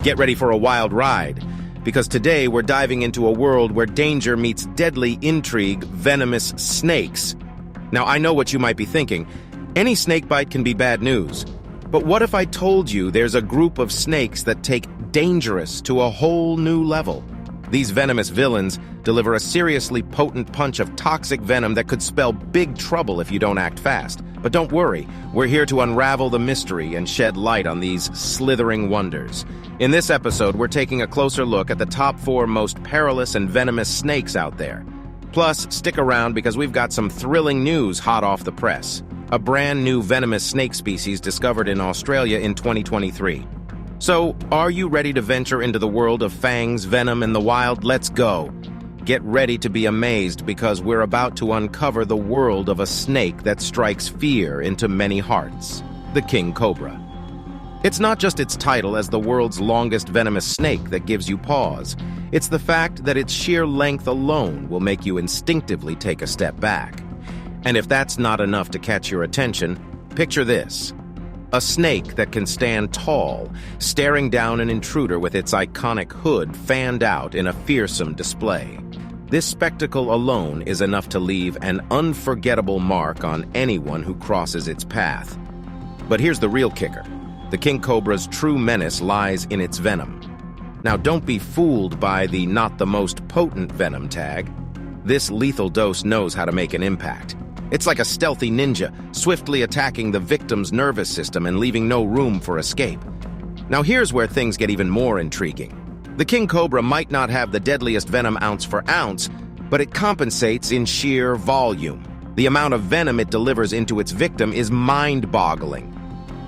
Get ready for a wild ride, because today we're diving into a world where danger meets deadly intrigue, venomous snakes. Now, I know what you might be thinking. Any snake bite can be bad news. But what if I told you there's a group of snakes that take dangerous to a whole new level? These venomous villains deliver a seriously potent punch of toxic venom that could spell big trouble if you don't act fast. But don't worry, we're here to unravel the mystery and shed light on these slithering wonders. In this episode, we're taking a closer look at the top 4 most perilous and venomous snakes out there. Plus, stick around because we've got some thrilling news hot off the press. A brand new venomous snake species discovered in Australia in 2023. So, are you ready to venture into the world of fangs, venom, and the wild? Let's go! Get ready to be amazed because we're about to uncover the world of a snake that strikes fear into many hearts, the king cobra. It's not just its title as the world's longest venomous snake that gives you pause. It's the fact that its sheer length alone will make you instinctively take a step back. And if that's not enough to catch your attention, picture this. A snake that can stand tall, staring down an intruder with its iconic hood fanned out in a fearsome display. This spectacle alone is enough to leave an unforgettable mark on anyone who crosses its path. But here's the real kicker. The king cobra's true menace lies in its venom. Now, don't be fooled by the not the most potent venom tag. This lethal dose knows how to make an impact. It's like a stealthy ninja, swiftly attacking the victim's nervous system and leaving no room for escape. Now here's where things get even more intriguing. The king cobra might not have the deadliest venom ounce for ounce, but it compensates in sheer volume. The amount of venom it delivers into its victim is mind-boggling.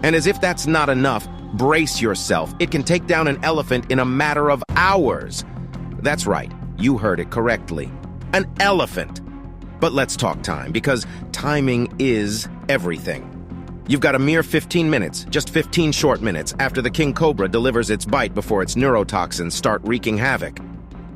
And as if that's not enough, brace yourself. It can take down an elephant in a matter of hours. That's right, you heard it correctly. An elephant! But let's talk time, because timing is everything. You've got a mere 15 minutes, just 15 short minutes, after the king cobra delivers its bite before its neurotoxins start wreaking havoc.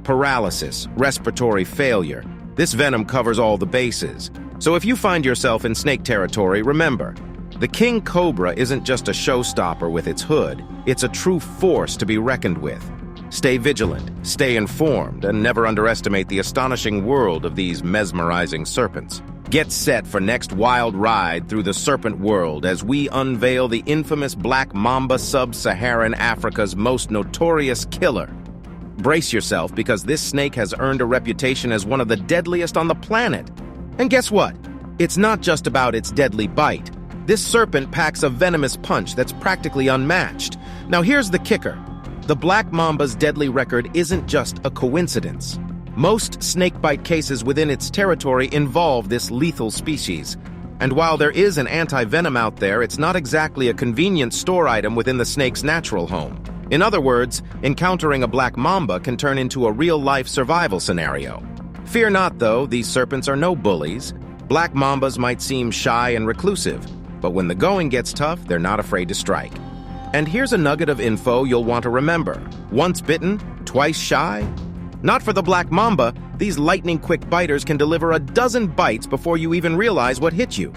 Paralysis, respiratory failure. This venom covers all the bases. So if you find yourself in snake territory, remember, the king cobra isn't just a showstopper with its hood. It's a true force to be reckoned with. Stay vigilant, stay informed, and never underestimate the astonishing world of these mesmerizing serpents. Get set for next wild ride through the serpent world as we unveil the infamous Black Mamba, sub-Saharan Africa's most notorious killer. Brace yourself because this snake has earned a reputation as one of the deadliest on the planet. And guess what? It's not just about its deadly bite. This serpent packs a venomous punch that's practically unmatched. Now here's the kicker. The Black Mamba's deadly record isn't just a coincidence. Most snakebite cases within its territory involve this lethal species. And while there is an anti-venom out there, it's not exactly a convenient store item within the snake's natural home. In other words, encountering a Black Mamba can turn into a real-life survival scenario. Fear not, though, these serpents are no bullies. Black Mambas might seem shy and reclusive, but when the going gets tough, they're not afraid to strike. And here's a nugget of info you'll want to remember. Once bitten, twice shy? Not for the Black Mamba, these lightning-quick biters can deliver a dozen bites before you even realize what hit you.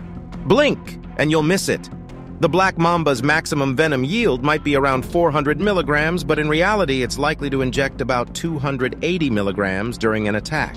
Blink, and you'll miss it. The Black Mamba's maximum venom yield might be around 400 milligrams, but in reality, it's likely to inject about 280 milligrams during an attack.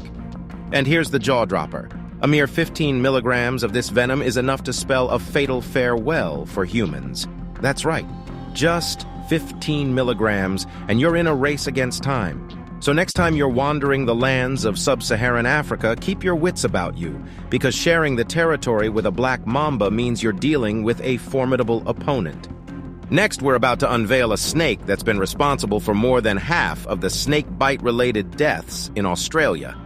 And here's the jaw-dropper. A mere 15 milligrams of this venom is enough to spell a fatal farewell for humans. That's right. Just 15 milligrams, and you're in a race against time. So next time you're wandering the lands of sub-Saharan Africa, keep your wits about you, because sharing the territory with a Black Mamba means you're dealing with a formidable opponent. Next, we're about to unveil a snake that's been responsible for more than half of the snake bite-related deaths in Australia.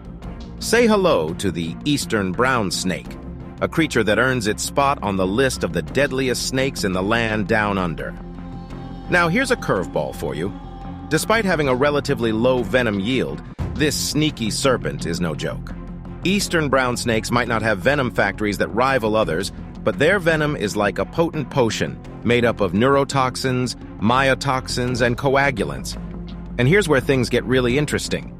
Say hello to the eastern brown snake, a creature that earns its spot on the list of the deadliest snakes in the land down under. Now, here's a curveball for you. Despite having a relatively low venom yield, this sneaky serpent is no joke. Eastern brown snakes might not have venom factories that rival others, but their venom is like a potent potion made up of neurotoxins, myotoxins, and coagulants. And here's where things get really interesting.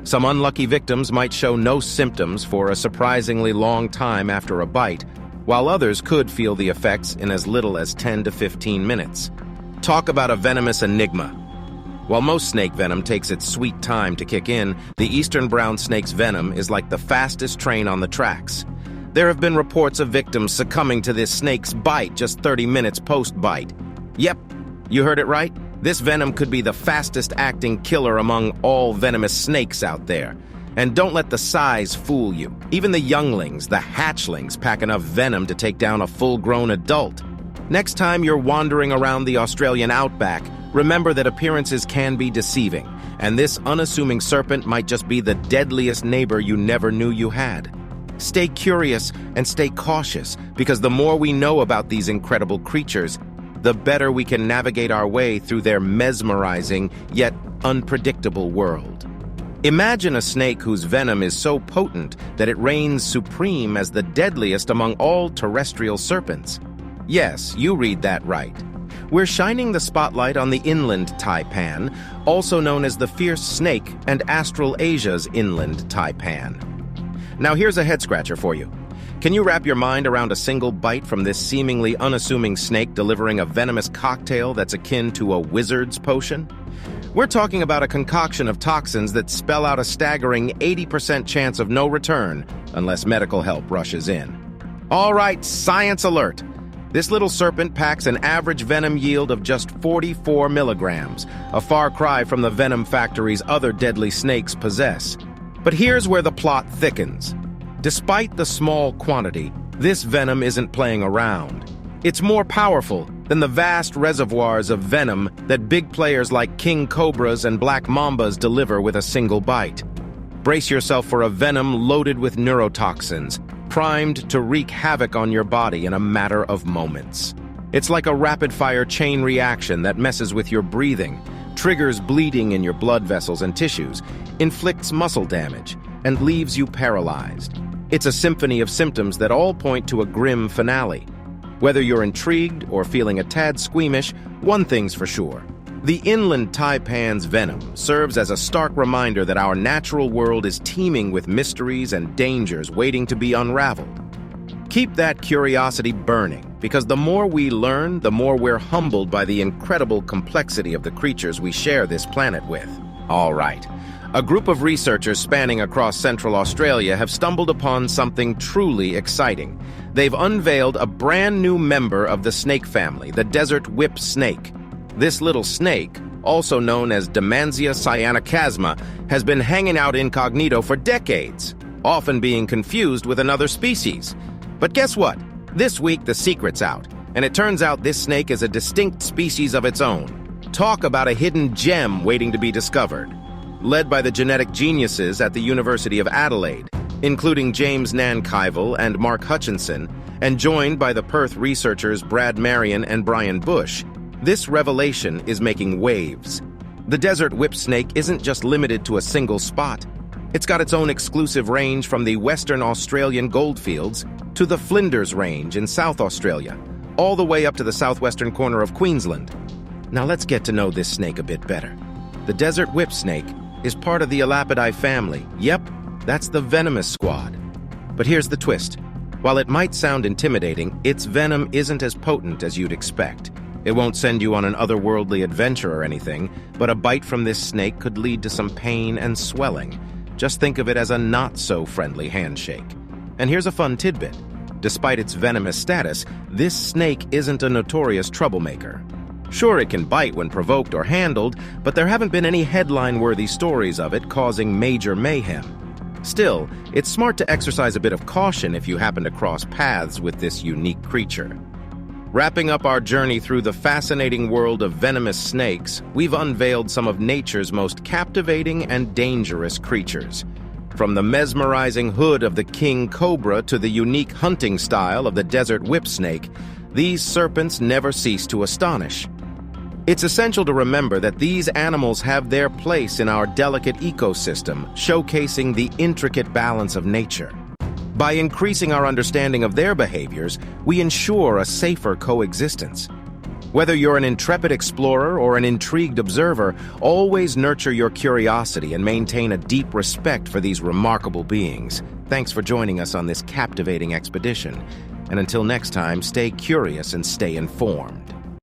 Some unlucky victims might show no symptoms for a surprisingly long time after a bite, while others could feel the effects in as little as 10 to 15 minutes. Talk about a venomous enigma. While most snake venom takes its sweet time to kick in, the eastern brown snake's venom is like the fastest train on the tracks. There have been reports of victims succumbing to this snake's bite just 30 minutes post-bite. Yep, you heard it right. This venom could be the fastest-acting killer among all venomous snakes out there. And don't let the size fool you. Even the younglings, the hatchlings, pack enough venom to take down a full-grown adult. Next time you're wandering around the Australian outback, remember that appearances can be deceiving, and this unassuming serpent might just be the deadliest neighbor you never knew you had. Stay curious and stay cautious, because the more we know about these incredible creatures, the better we can navigate our way through their mesmerizing yet unpredictable world. Imagine a snake whose venom is so potent that it reigns supreme as the deadliest among all terrestrial serpents. Yes, you read that right. We're shining the spotlight on the Inland Taipan, also known as the fierce snake and Australasia's Inland Taipan. Now here's a head-scratcher for you. Can you wrap your mind around a single bite from this seemingly unassuming snake delivering a venomous cocktail that's akin to a wizard's potion? We're talking about a concoction of toxins that spell out a staggering 80% chance of no return unless medical help rushes in. All right, science alert! This little serpent packs an average venom yield of just 44 milligrams, a far cry from the venom factory's other deadly snakes possess. But here's where the plot thickens. Despite the small quantity, this venom isn't playing around. It's more powerful than the vast reservoirs of venom that big players like king cobras and black mambas deliver with a single bite. Brace yourself for a venom loaded with neurotoxins, primed to wreak havoc on your body in a matter of moments. It's like a rapid-fire chain reaction that messes with your breathing, triggers bleeding in your blood vessels and tissues, inflicts muscle damage, and leaves you paralyzed. It's a symphony of symptoms that all point to a grim finale. Whether you're intrigued or feeling a tad squeamish, one thing's for sure. The Inland Taipan's venom serves as a stark reminder that our natural world is teeming with mysteries and dangers waiting to be unraveled. Keep that curiosity burning, because the more we learn, the more we're humbled by the incredible complexity of the creatures we share this planet with. All right. A group of researchers spanning across Central Australia have stumbled upon something truly exciting. They've unveiled a brand new member of the snake family, the desert whip snake. This little snake, also known as Demansia cyanocasma, has been hanging out incognito for decades, often being confused with another species. But guess what? This week the secret's out, and it turns out this snake is a distinct species of its own. Talk about a hidden gem waiting to be discovered. Led by the genetic geniuses at the University of Adelaide, including James Nankivel and Mark Hutchinson, and joined by the Perth researchers Brad Marion and Brian Bush, this revelation is making waves. The desert whip snake isn't just limited to a single spot. It's got its own exclusive range from the Western Australian goldfields to the Flinders Range in South Australia, all the way up to the southwestern corner of Queensland. Now let's get to know this snake a bit better. The desert whip snake is part of the Elapidae family. Yep, that's the venomous squad. But here's the twist. While it might sound intimidating, its venom isn't as potent as you'd expect. It won't send you on an otherworldly adventure or anything, but a bite from this snake could lead to some pain and swelling. Just think of it as a not-so-friendly handshake. And here's a fun tidbit. Despite its venomous status, this snake isn't a notorious troublemaker. Sure, it can bite when provoked or handled, but there haven't been any headline-worthy stories of it causing major mayhem. Still, it's smart to exercise a bit of caution if you happen to cross paths with this unique creature. Wrapping up our journey through the fascinating world of venomous snakes, we've unveiled some of nature's most captivating and dangerous creatures. From the mesmerizing hood of the king cobra to the unique hunting style of the desert whip snake, these serpents never cease to astonish. It's essential to remember that these animals have their place in our delicate ecosystem, showcasing the intricate balance of nature. By increasing our understanding of their behaviors, we ensure a safer coexistence. Whether you're an intrepid explorer or an intrigued observer, always nurture your curiosity and maintain a deep respect for these remarkable beings. Thanks for joining us on this captivating expedition. And until next time, stay curious and stay informed.